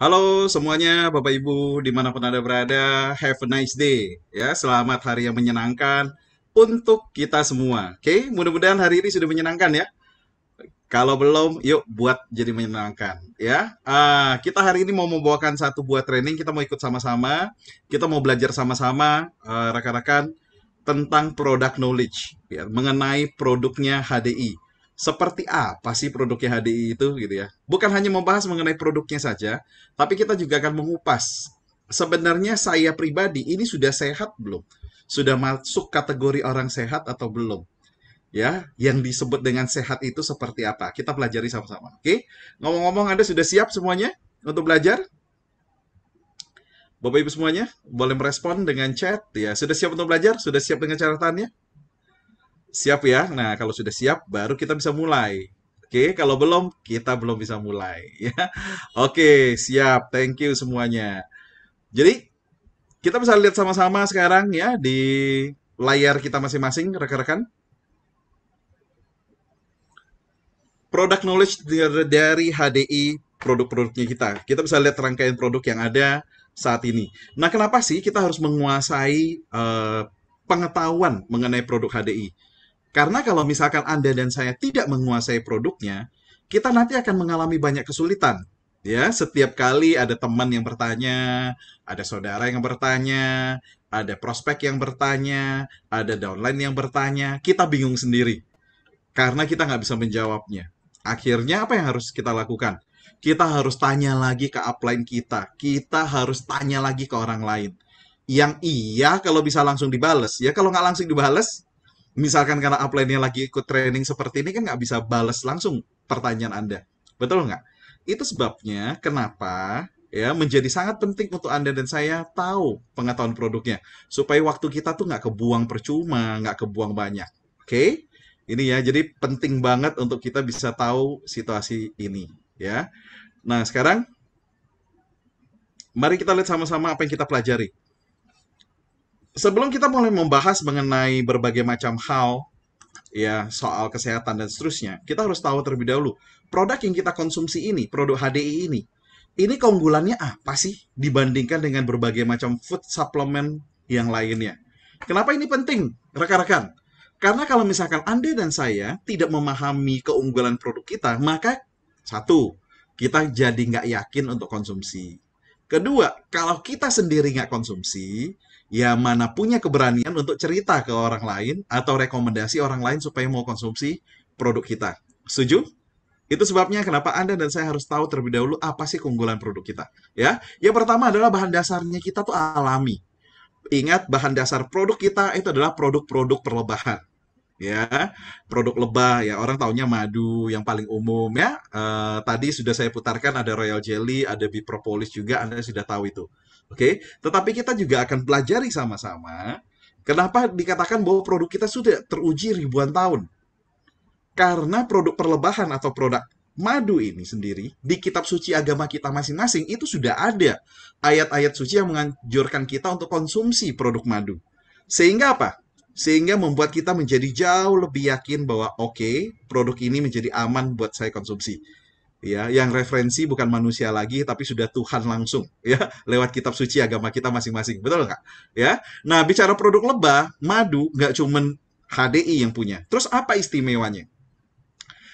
Halo semuanya, Bapak Ibu, dimanapun Anda berada, have a nice day. Ya, selamat hari yang menyenangkan untuk kita semua. Oke, mudah-mudahan hari ini sudah menyenangkan ya. Kalau belum, yuk buat jadi menyenangkan. Ya, kita hari ini mau membawakan satu buah training, kita mau ikut sama-sama, kita mau belajar sama-sama, rekan-rekan, tentang product knowledge, ya, mengenai produknya HDI. Seperti apa sih produknya HDI itu gitu ya. Bukan hanya membahas mengenai produknya saja, tapi kita juga akan mengupas. Sebenarnya saya pribadi ini sudah sehat belum? Sudah masuk kategori orang sehat atau belum? Ya, yang disebut dengan sehat itu seperti apa? Kita pelajari sama-sama. Oke? Ngomong-ngomong, Anda sudah siap semuanya untuk belajar? Bapak Ibu semuanya, boleh merespon dengan chat ya. Sudah siap untuk belajar? Sudah siap dengan catatannya? Siap ya. Nah, kalau sudah siap, baru kita bisa mulai. Oke, kalau belum, kita belum bisa mulai. Ya, oke, siap. Thank you semuanya. Jadi, kita bisa lihat sama-sama sekarang ya di layar kita masing-masing, rekan-rekan. Product knowledge dari HDI produk-produknya kita. Kita bisa lihat rangkaian produk yang ada saat ini. Nah, kenapa sih kita harus menguasai pengetahuan mengenai produk HDI? Karena kalau misalkan Anda dan saya tidak menguasai produknya, kita nanti akan mengalami banyak kesulitan. Ya, setiap kali ada teman yang bertanya, ada saudara yang bertanya, ada prospek yang bertanya, ada downline yang bertanya, kita bingung sendiri karena kita nggak bisa menjawabnya. Akhirnya apa yang harus kita lakukan? Kita harus tanya lagi ke upline kita. Kita harus tanya lagi ke orang lain. Yang iya kalau bisa langsung dibales. Ya kalau nggak langsung dibales, misalkan karena upline-nya lagi ikut training seperti ini kan nggak bisa bales langsung pertanyaan Anda. Betul nggak? Itu sebabnya kenapa ya menjadi sangat penting untuk Anda dan saya tahu pengetahuan produknya. Supaya waktu kita tuh nggak kebuang percuma, nggak kebuang banyak. Oke? Ini ya, jadi penting banget untuk kita bisa tahu situasi ini. Ya. Nah, sekarang mari kita lihat sama-sama apa yang kita pelajari. Sebelum kita mulai membahas mengenai berbagai macam hal ya soal kesehatan dan seterusnya, kita harus tahu terlebih dahulu produk yang kita konsumsi ini, produk HDI ini keunggulannya apa sih dibandingkan dengan berbagai macam food supplement yang lainnya? Kenapa ini penting, rekan-rekan? Karena kalau misalkan Anda dan saya tidak memahami keunggulan produk kita, maka satu, kita jadi nggak yakin untuk konsumsi. Kedua, kalau kita sendiri nggak konsumsi, ya mana punya keberanian untuk cerita ke orang lain atau rekomendasi orang lain supaya mau konsumsi produk kita. Setuju? Itu sebabnya kenapa Anda dan saya harus tahu terlebih dahulu apa sih keunggulan produk kita. Ya, yang pertama adalah bahan dasarnya kita tuh alami. Ingat bahan dasar produk kita itu adalah produk-produk perlebahan. Ya, produk lebah ya orang taunya madu yang paling umum ya. Tadi sudah saya putarkan ada royal jelly, ada bee propolis juga Anda sudah tahu itu. Oke, tetapi kita juga akan pelajari sama-sama kenapa dikatakan bahwa produk kita sudah teruji ribuan tahun. Karena produk perlebahan atau produk madu ini sendiri di kitab suci agama kita masing-masing itu sudah ada ayat-ayat suci yang menganjurkan kita untuk konsumsi produk madu. Sehingga apa? Sehingga membuat kita menjadi jauh lebih yakin bahwa oke, produk ini menjadi aman buat saya konsumsi. Ya, yang referensi bukan manusia lagi tapi sudah Tuhan langsung ya lewat kitab suci agama kita masing-masing. Betul nggak? Ya. Nah, bicara produk lebah, madu nggak cuman HDI yang punya. Terus apa istimewanya?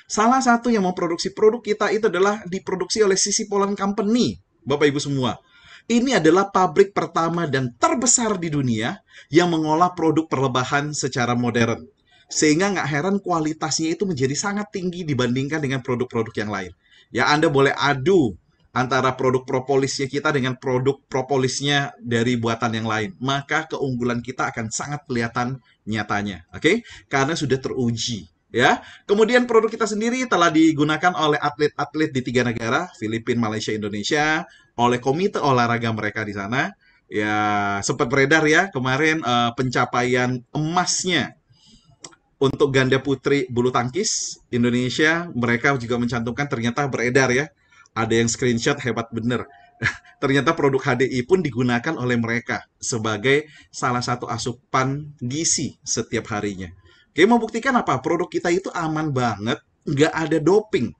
Salah satu yang memproduksi produk kita itu adalah diproduksi oleh Sisi Poland Company, Bapak Ibu semua. Ini adalah pabrik pertama dan terbesar di dunia yang mengolah produk perlebahan secara modern. Sehingga nggak heran kualitasnya itu menjadi sangat tinggi dibandingkan dengan produk-produk yang lain. Ya, Anda boleh adu antara produk propolisnya kita dengan produk propolisnya dari buatan yang lain. Maka keunggulan kita akan sangat kelihatan nyatanya. Oke? Karena sudah teruji. Ya, kemudian produk kita sendiri telah digunakan oleh atlet-atlet di 3 negara, Filipina, Malaysia, Indonesia, oleh komite olahraga mereka di sana. Ya, sempat beredar ya kemarin pencapaian emasnya untuk ganda putri bulu tangkis Indonesia. Mereka juga mencantumkan ternyata beredar ya. Ada yang screenshot hebat bener. Ternyata produk HDI pun digunakan oleh mereka sebagai salah satu asupan gizi setiap harinya. Oke, membuktikan apa? Produk kita itu aman banget, nggak ada doping.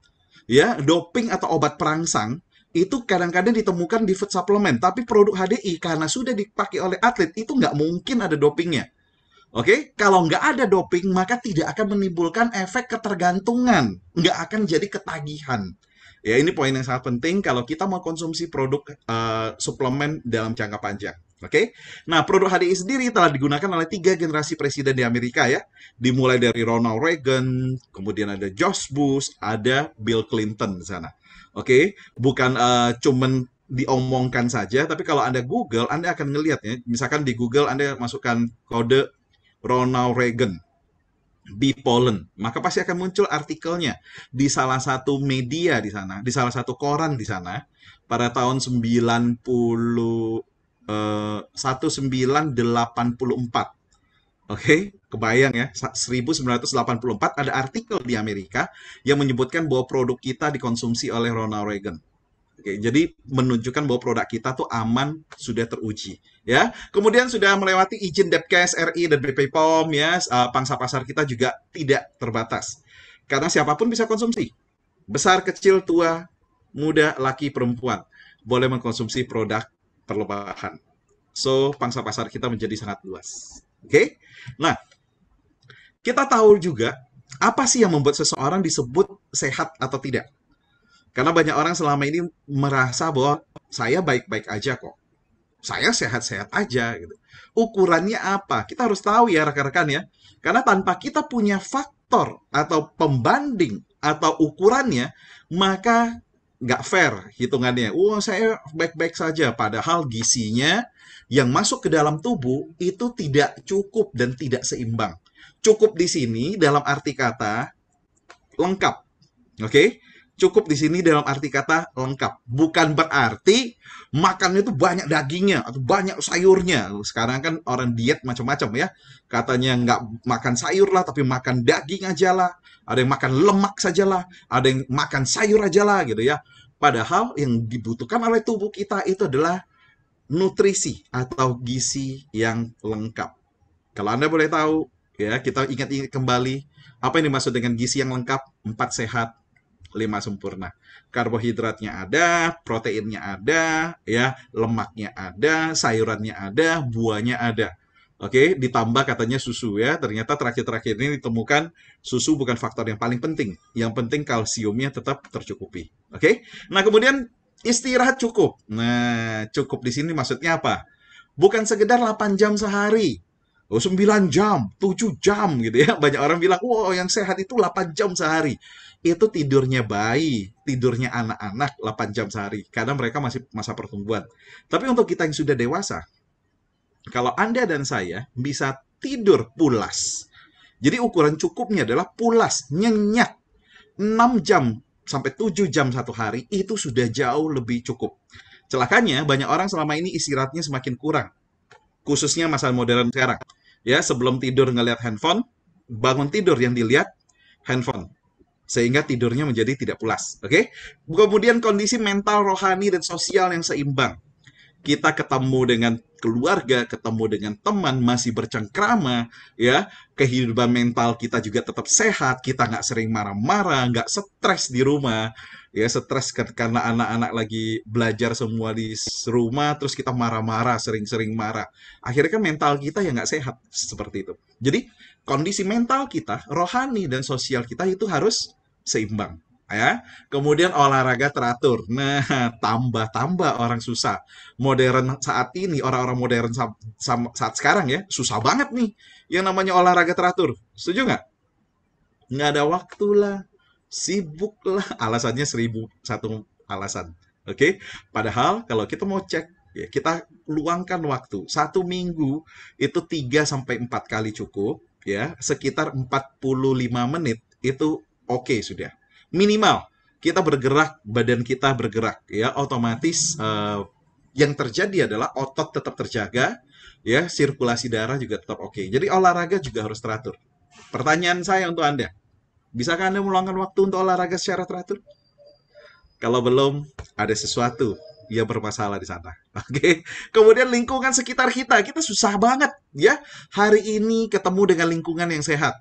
Ya, doping atau obat perangsang itu kadang-kadang ditemukan di food supplement. Tapi produk HDI karena sudah dipakai oleh atlet, itu nggak mungkin ada dopingnya. Oke, kalau nggak ada doping, maka tidak akan menimbulkan efek ketergantungan. Nggak akan jadi ketagihan. Ya, ini poin yang sangat penting kalau kita mau konsumsi produk suplemen dalam jangka panjang. Oke, nah produk HDI sendiri telah digunakan oleh 3 generasi presiden di Amerika ya. Dimulai dari Ronald Reagan, kemudian ada George Bush, ada Bill Clinton di sana. Oke, bukan cuman diomongkan saja, tapi kalau Anda Google, Anda akan ngelihat ya. Misalkan di Google Anda masukkan kode Ronald Reagan, B. Pollen, maka pasti akan muncul artikelnya di salah satu media di sana, di salah satu koran di sana pada tahun 1984. Oke, kebayang ya, 1984 ada artikel di Amerika yang menyebutkan bahwa produk kita dikonsumsi oleh Ronald Reagan. Oke, jadi menunjukkan bahwa produk kita tuh aman, sudah teruji, ya. Kemudian sudah melewati izin Depkes RI dan BP POM, ya. Pangsa pasar kita juga tidak terbatas, karena siapapun bisa konsumsi, besar, kecil, tua, muda, laki, perempuan, boleh mengkonsumsi produk perlobahan. So, pangsa pasar kita menjadi sangat luas. Oke, nah kita tahu juga apa sih yang membuat seseorang disebut sehat atau tidak. Karena banyak orang selama ini merasa bahwa saya baik-baik aja kok. Saya sehat-sehat aja gitu. Ukurannya apa? Kita harus tahu ya rekan-rekan ya. Karena tanpa kita punya faktor atau pembanding atau ukurannya, maka nggak fair hitungannya. Wah, saya baik-baik saja. Padahal gizinya yang masuk ke dalam tubuh itu tidak cukup dan tidak seimbang. Cukup di sini dalam arti kata lengkap. Oke? Cukup di sini dalam arti kata lengkap. Bukan berarti makannya itu banyak dagingnya atau banyak sayurnya. Sekarang kan orang diet macam-macam ya. Katanya nggak makan sayur lah, tapi makan daging aja lah. Ada yang makan lemak saja lah. Ada yang makan sayur aja lah gitu ya. Padahal yang dibutuhkan oleh tubuh kita itu adalah nutrisi atau gizi yang lengkap. Kalau Anda boleh tahu, ya kita ingat-ingat kembali apa yang dimaksud dengan gizi yang lengkap? 4 sehat, 5 sempurna. Karbohidratnya ada, proteinnya ada, ya, lemaknya ada, sayurannya ada, buahnya ada. Oke, ditambah katanya susu ya. Ternyata terakhir-terakhir ini ditemukan susu bukan faktor yang paling penting. Yang penting kalsiumnya tetap tercukupi. Oke. Nah, kemudian istirahat cukup. Nah, cukup di sini maksudnya apa? Bukan sekedar 8 jam sehari. Oh, 9 jam, 7 jam gitu ya. Banyak orang bilang, wow, yang sehat itu 8 jam sehari. Itu tidurnya bayi, tidurnya anak-anak 8 jam sehari. Karena mereka masih masa pertumbuhan. Tapi untuk kita yang sudah dewasa, kalau Anda dan saya bisa tidur pulas. Jadi ukuran cukupnya adalah pulas, nyenyak. 6 jam sampai 7 jam satu hari, itu sudah jauh lebih cukup. Celakanya, banyak orang selama ini istirahatnya semakin kurang. Khususnya masa modern sekarang. Ya, sebelum tidur ngelihat handphone, bangun tidur yang dilihat handphone. Sehingga tidurnya menjadi tidak pulas. Oke? Kemudian kondisi mental, rohani, dan sosial yang seimbang. Kita ketemu dengan keluarga, ketemu dengan teman, masih bercengkrama, ya, kehidupan mental kita juga tetap sehat, kita nggak sering marah-marah, nggak stres di rumah, ya, stres karena anak-anak lagi belajar semua di rumah, terus kita marah-marah, sering-sering marah. Akhirnya kan mental kita ya nggak sehat, seperti itu. Jadi, kondisi mental kita, rohani dan sosial kita itu harus seimbang. Ya, kemudian olahraga teratur. Nah, tambah-tambah orang susah. Modern saat ini, orang-orang modern saat sekarang ya, susah banget nih yang namanya olahraga teratur. Setuju nggak? Nggak ada waktu lah, sibuk lah, alasannya 1001 alasan. Oke, padahal kalau kita mau cek, ya, kita luangkan waktu. 1 minggu itu 3 sampai 4 kali cukup, ya, sekitar 45 menit itu oke sudah. Minimal kita bergerak, badan kita bergerak, ya, otomatis yang terjadi adalah otot tetap terjaga, ya, sirkulasi darah juga tetap oke. Jadi olahraga juga harus teratur. Pertanyaan saya untuk Anda, bisakah Anda meluangkan waktu untuk olahraga secara teratur? Kalau belum, ada sesuatu yang bermasalah di sana. Oke. Kemudian lingkungan sekitar kita susah banget, ya. Hari ini ketemu dengan lingkungan yang sehat.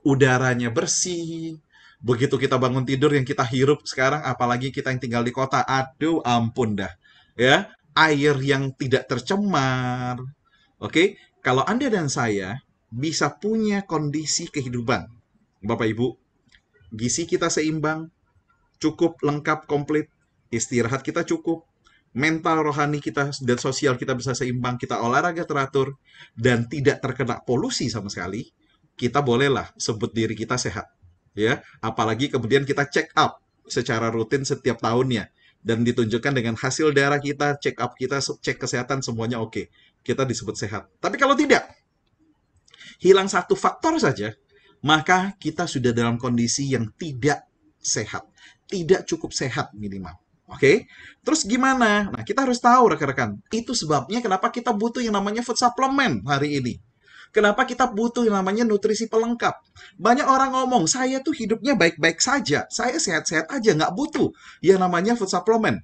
Udaranya bersih, Begitu kita bangun tidur yang kita hirup sekarang, apalagi kita yang tinggal di kota, aduh ampun dah. Ya, air yang tidak tercemar. Oke, kalau Anda dan saya bisa punya kondisi kehidupan, Bapak Ibu, gizi kita seimbang, cukup, lengkap, komplit, istirahat kita cukup, mental, rohani kita, dan sosial kita bisa seimbang, kita olahraga teratur, dan tidak terkena polusi sama sekali, kita bolehlah sebut diri kita sehat. Ya, apalagi kemudian kita check up secara rutin setiap tahunnya, dan ditunjukkan dengan hasil darah kita, check up kita, cek kesehatan, semuanya oke. Kita disebut sehat. Tapi kalau tidak, hilang satu faktor saja, maka kita sudah dalam kondisi yang tidak sehat. Tidak cukup sehat minimal. Oke, terus gimana? Nah, kita harus tahu rekan-rekan. Itu sebabnya kenapa kita butuh yang namanya food supplement hari ini. Kenapa kita butuh yang namanya nutrisi pelengkap? Banyak orang ngomong, saya tuh hidupnya baik-baik saja. Saya sehat-sehat aja, nggak butuh yang namanya food supplement.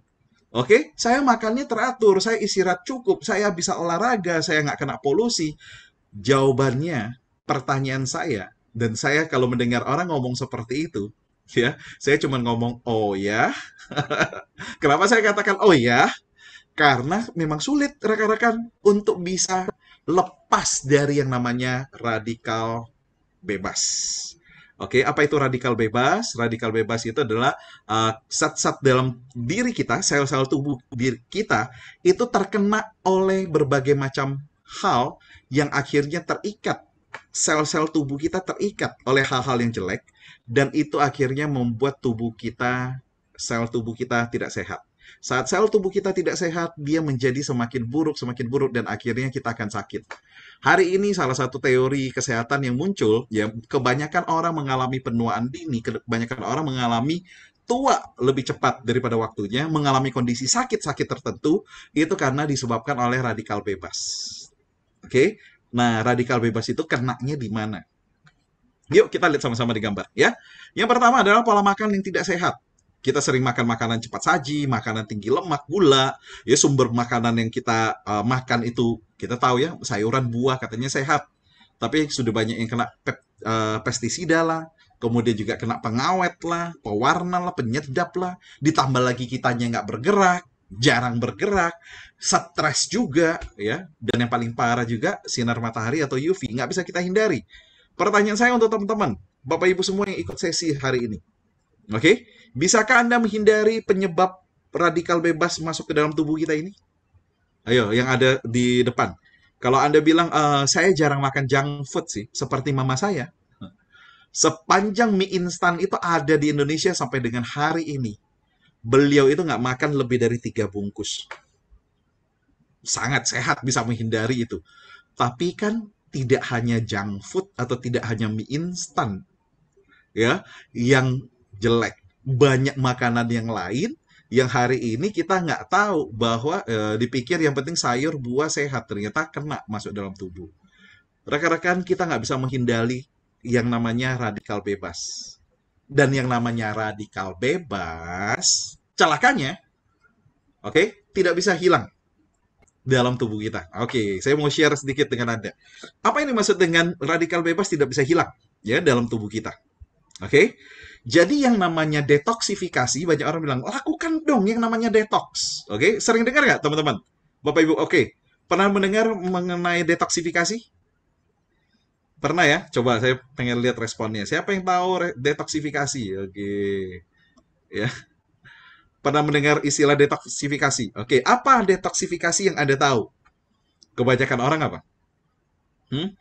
Oke, saya makannya teratur, saya istirahat cukup, saya bisa olahraga, saya nggak kena polusi. Jawabannya, pertanyaan saya, dan saya kalau mendengar orang ngomong seperti itu, ya, saya cuma ngomong, oh ya. Kenapa saya katakan, oh ya? Karena memang sulit rekan-rekan untuk bisa lepas dari yang namanya radikal bebas. Oke, apa itu radikal bebas? Radikal bebas itu adalah zat-zat dalam diri kita, sel-sel tubuh diri kita, itu terkena oleh berbagai macam hal yang akhirnya terikat. Sel-sel tubuh kita terikat oleh hal-hal yang jelek, dan itu akhirnya membuat tubuh kita, sel tubuh kita tidak sehat. Saat sel tubuh kita tidak sehat, dia menjadi semakin buruk, dan akhirnya kita akan sakit. Hari ini salah satu teori kesehatan yang muncul, ya kebanyakan orang mengalami penuaan dini, kebanyakan orang mengalami tua lebih cepat daripada waktunya, mengalami kondisi sakit-sakit tertentu, itu karena disebabkan oleh radikal bebas. Oke, nah radikal bebas itu kenanya di mana? Yuk kita lihat sama-sama di gambar ya. Yang pertama adalah pola makan yang tidak sehat. Kita sering makan makanan cepat saji, makanan tinggi lemak, gula, ya sumber makanan yang kita makan itu kita tahu ya, sayuran, buah katanya sehat. Tapi sudah banyak yang kena pestisida lah, kemudian juga kena pengawet lah, pewarna lah, penyedap lah, ditambah lagi kitanya nggak bergerak, jarang bergerak, stres juga ya, dan yang paling parah juga sinar matahari atau UV nggak bisa kita hindari. Pertanyaan saya untuk teman-teman, Bapak Ibu semua yang ikut sesi hari ini, oke? Bisakah Anda menghindari penyebab radikal bebas masuk ke dalam tubuh kita ini? Ayo, yang ada di depan. Kalau Anda bilang, saya jarang makan junk food sih, seperti mama saya. Sepanjang mie instan itu ada di Indonesia sampai dengan hari ini, beliau itu nggak makan lebih dari 3 bungkus. Sangat sehat, bisa menghindari itu. Tapi kan tidak hanya junk food atau tidak hanya mie instan ya yang jelek. Banyak makanan yang lain yang hari ini kita nggak tahu bahwa dipikir yang penting sayur, buah sehat, ternyata kena masuk dalam tubuh. Rekan-rekan, kita nggak bisa menghindari yang namanya radikal bebas. Dan yang namanya radikal bebas, celakanya, oke, tidak bisa hilang dalam tubuh kita. Oke, saya mau share sedikit dengan Anda. Apa yang dimaksud dengan radikal bebas tidak bisa hilang ya dalam tubuh kita? Oke. Jadi yang namanya detoksifikasi, banyak orang bilang, lakukan dong yang namanya detox. Oke, sering dengar nggak teman-teman? Bapak Ibu, oke. Pernah mendengar mengenai detoksifikasi? Pernah ya? Coba saya pengen lihat responnya. Siapa yang tahu detoksifikasi? Oke. Ya, pernah mendengar istilah detoksifikasi? Oke, apa detoksifikasi yang Anda tahu? Kebanyakan orang apa? Hmm?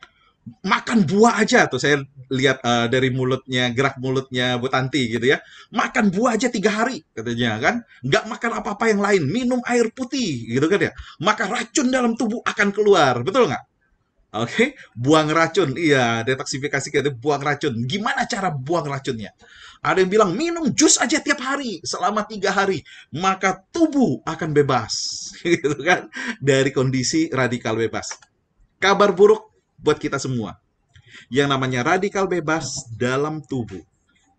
Makan buah aja tuh saya lihat dari mulutnya, gerak mulutnya Bu Tanti gitu ya, makan buah aja 3 hari katanya kan, nggak makan apa-apa yang lain, minum air putih gitu kan ya, maka racun dalam tubuh akan keluar, betul nggak? Oke, buang racun, iya, detoksifikasi kita buang racun. Gimana cara buang racunnya? Ada yang bilang minum jus aja tiap hari selama 3 hari, maka tubuh akan bebas, gitu kan? Dari kondisi radikal bebas. Kabar buruk buat kita semua. Yang namanya radikal bebas dalam tubuh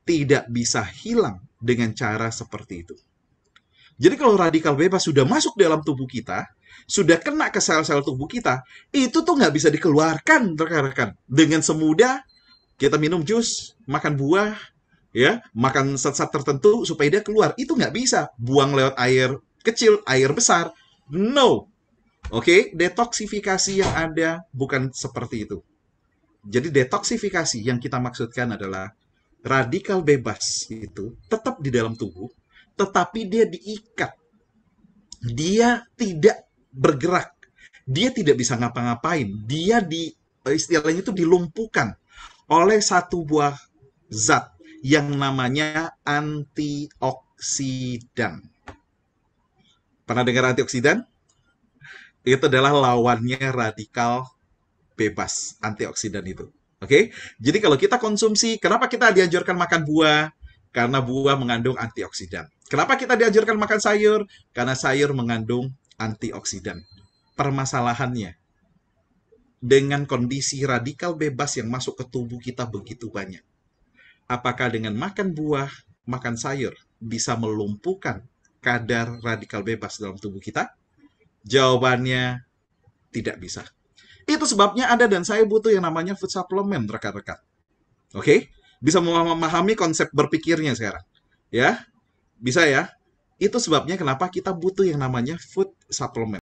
tidak bisa hilang dengan cara seperti itu. Jadi kalau radikal bebas sudah masuk dalam tubuh kita, sudah kena ke sel-sel tubuh kita, itu tuh nggak bisa dikeluarkan rekan-rekan. Dengan semudah kita minum jus, makan buah, ya, makan zat-zat tertentu supaya dia keluar. Itu nggak bisa. Buang lewat air kecil, air besar. No. Oke, detoksifikasi yang ada bukan seperti itu. Jadi detoksifikasi yang kita maksudkan adalah radikal bebas itu tetap di dalam tubuh, tetapi dia diikat. Dia tidak bergerak. Dia tidak bisa ngapa-ngapain. Dia istilahnya itu dilumpuhkan oleh satu buah zat yang namanya antioksidan. Pernah dengar antioksidan? Itu adalah lawannya radikal bebas, antioksidan itu. Oke? Jadi kalau kita konsumsi, kenapa kita dianjurkan makan buah? Karena buah mengandung antioksidan. Kenapa kita dianjurkan makan sayur? Karena sayur mengandung antioksidan. Permasalahannya, dengan kondisi radikal bebas yang masuk ke tubuh kita begitu banyak. Apakah dengan makan buah, makan sayur, bisa melumpuhkan kadar radikal bebas dalam tubuh kita? Jawabannya tidak bisa. Itu sebabnya Anda dan saya butuh yang namanya food supplement, rekan-rekan. Oke? Bisa memahami konsep berpikirnya sekarang. Ya? Bisa ya? Itu sebabnya kenapa kita butuh yang namanya food supplement.